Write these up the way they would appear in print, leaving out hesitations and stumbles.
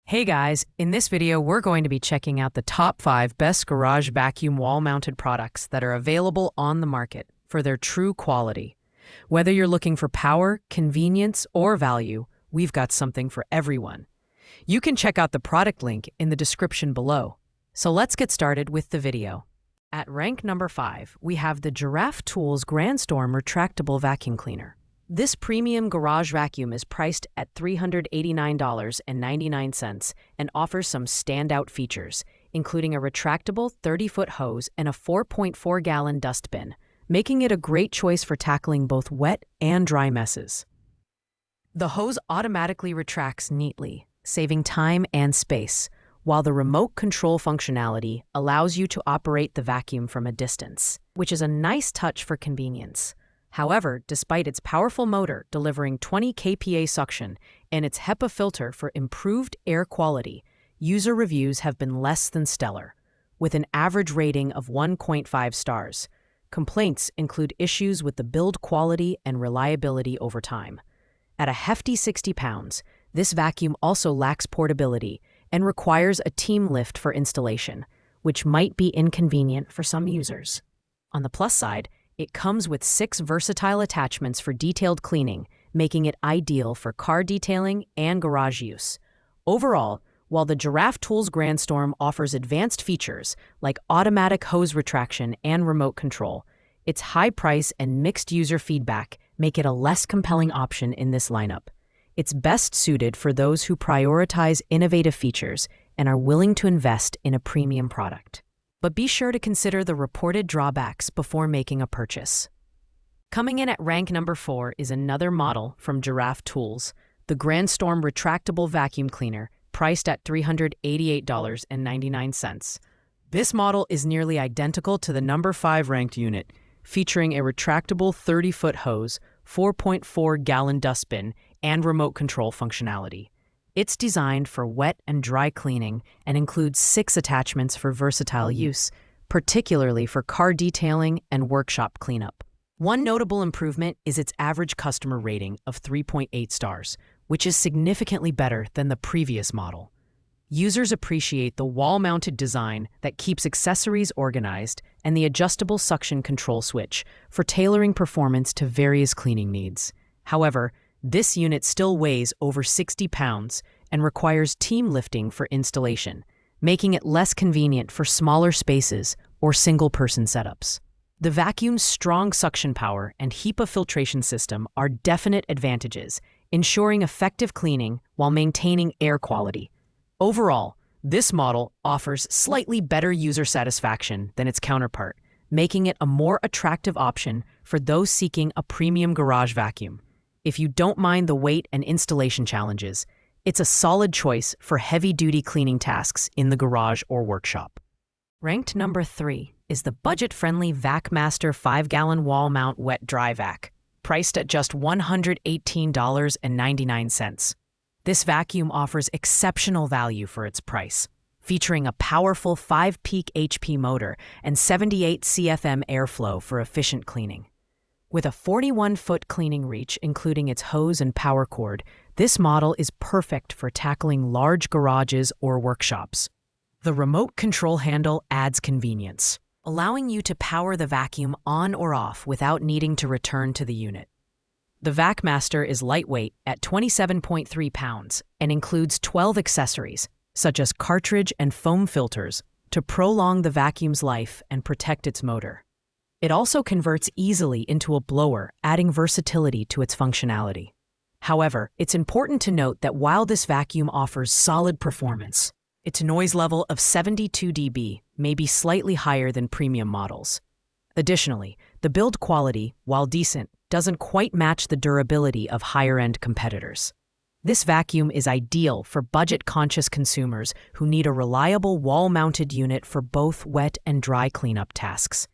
Hey guys, in this video we're going to be checking out the top 5 best garage vacuum wall-mounted products that are available on the market for their true quality. Whether you're looking for power, convenience, or value, we've got something for everyone. You can check out the product link in the description below. So let's get started with the video. At rank number 5, we have the Giraffe Tools Grandstorm Retractable Vacuum Cleaner. This premium garage vacuum is priced at $389.99 and offers some standout features, including a retractable 30-foot hose and a 4.4-gallon dustbin, making it a great choice for tackling both wet and dry messes. The hose automatically retracts neatly, saving time and space, while the remote control functionality allows you to operate the vacuum from a distance, which is a nice touch for convenience. However, despite its powerful motor delivering 20 kPa suction and its HEPA filter for improved air quality, user reviews have been less than stellar, with an average rating of 1.5 stars. Complaints include issues with the build quality and reliability over time. At a hefty 60 pounds, this vacuum also lacks portability and requires a team lift for installation, which might be inconvenient for some users. On the plus side, it comes with 6 versatile attachments for detailed cleaning, making it ideal for car detailing and garage use. Overall, while the Giraffe Tools Grandstorm offers advanced features like automatic hose retraction and remote control, its high price and mixed user feedback make it a less compelling option in this lineup. It's best suited for those who prioritize innovative features and are willing to invest in a premium product. But be sure to consider the reported drawbacks before making a purchase. Coming in at rank number 4 is another model from Giraffe Tools, the Grandstorm Retractable Vacuum Cleaner, priced at $388.99. This model is nearly identical to the number 5 ranked unit, featuring a retractable 30-foot hose, 4.4-gallon dustbin, and remote control functionality. It's designed for wet and dry cleaning and includes 6 attachments for versatile use, particularly for car detailing and workshop cleanup. One notable improvement is its average customer rating of 3.8 stars, which is significantly better than the previous model. Users appreciate the wall-mounted design that keeps accessories organized and the adjustable suction control switch for tailoring performance to various cleaning needs. However, this unit still weighs over 60 pounds and requires team lifting for installation, making it less convenient for smaller spaces or single-person setups. The vacuum's strong suction power and HEPA filtration system are definite advantages, ensuring effective cleaning while maintaining air quality. Overall, this model offers slightly better user satisfaction than its counterpart, making it a more attractive option for those seeking a premium garage vacuum. If you don't mind the weight and installation challenges, it's a solid choice for heavy-duty cleaning tasks in the garage or workshop. Ranked number 3 is the budget-friendly Vacmaster 5-gallon wall-mount wet-dry vac, priced at just $118.99. This vacuum offers exceptional value for its price, featuring a powerful 5-peak HP motor and 78 CFM airflow for efficient cleaning. With a 41-foot cleaning reach, including its hose and power cord, this model is perfect for tackling large garages or workshops. The remote control handle adds convenience, allowing you to power the vacuum on or off without needing to return to the unit. The Vacmaster is lightweight at 27.3 pounds and includes 12 accessories, such as cartridge and foam filters, to prolong the vacuum's life and protect its motor. It also converts easily into a blower, adding versatility to its functionality. However, it's important to note that while this vacuum offers solid performance, its noise level of 72 dB may be slightly higher than premium models. Additionally, the build quality, while decent, doesn't quite match the durability of higher-end competitors. This vacuum is ideal for budget-conscious consumers who need a reliable wall-mounted unit for both wet and dry cleanup tasks.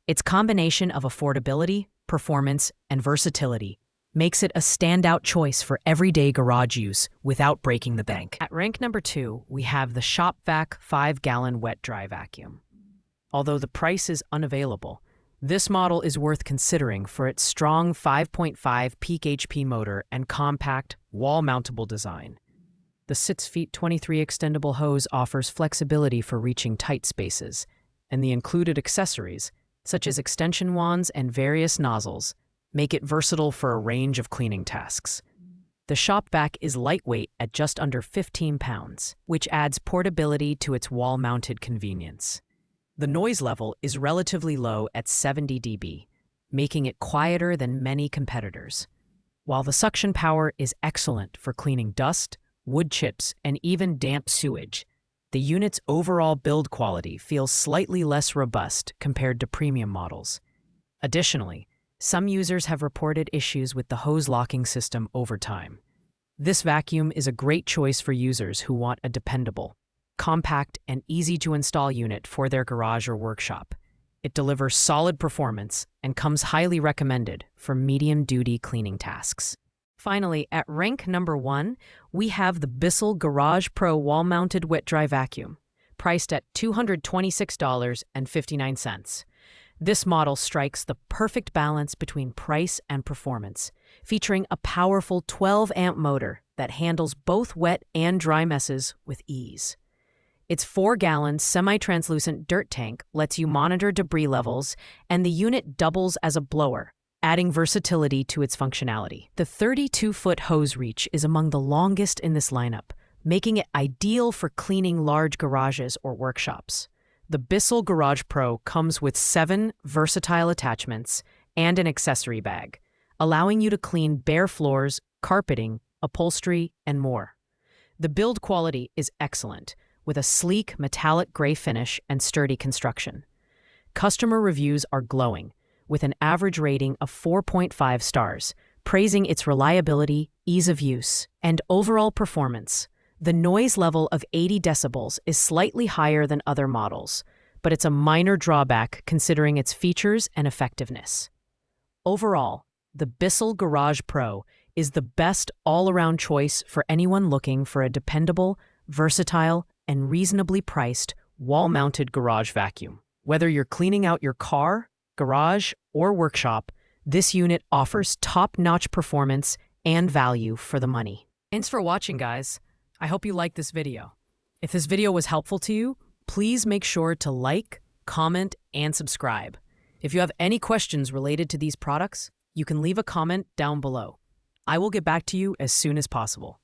Its combination of affordability, performance, and versatility makes it a standout choice for everyday garage use without breaking the bank. At rank number 2, we have the Shop-Vac 5-gallon wet-dry vacuum. Although the price is unavailable, this model is worth considering for its strong 5.5 peak HP motor and compact, wall-mountable design. The 6 feet 23 extendable hose offers flexibility for reaching tight spaces, and the included accessories, such as extension wands and various nozzles, make it versatile for a range of cleaning tasks. The Shop-Vac is lightweight at just under 15 pounds, which adds portability to its wall-mounted convenience. The noise level is relatively low at 70 dB, making it quieter than many competitors. While the suction power is excellent for cleaning dust, wood chips, and even damp sewage, the unit's overall build quality feels slightly less robust compared to premium models. Additionally, some users have reported issues with the hose locking system over time. This vacuum is a great choice for users who want a dependable, compact, and easy-to-install unit for their garage or workshop. It delivers solid performance and comes highly recommended for medium-duty cleaning tasks. Finally, at rank number 1, we have the BISSELL Garage Pro wall-mounted wet-dry vacuum, priced at $226.59. This model strikes the perfect balance between price and performance, featuring a powerful 12-amp motor that handles both wet and dry messes with ease. Its 4-gallon semi-translucent dirt tank lets you monitor debris levels, and the unit doubles as a blower, adding versatility to its functionality. The 32-foot hose reach is among the longest in this lineup, making it ideal for cleaning large garages or workshops. The BISSELL Garage Pro comes with 7 versatile attachments and an accessory bag, allowing you to clean bare floors, carpeting, upholstery, and more. The build quality is excellent, with a sleek metallic gray finish and sturdy construction. Customer reviews are glowing, with an average rating of 4.5 stars, praising its reliability, ease of use, and overall performance. The noise level of 80 decibels is slightly higher than other models, but it's a minor drawback considering its features and effectiveness. Overall, the BISSELL Garage Pro is the best all-around choice for anyone looking for a dependable, versatile, and reasonably priced wall-mounted garage vacuum. Whether you're cleaning out your car, garage, or workshop, this unit offers top-notch performance and value for the money. Thanks for watching, guys. I hope you liked this video. If this video was helpful to you, please make sure to like, comment, and subscribe. If you have any questions related to these products, you can leave a comment down below. I will get back to you as soon as possible.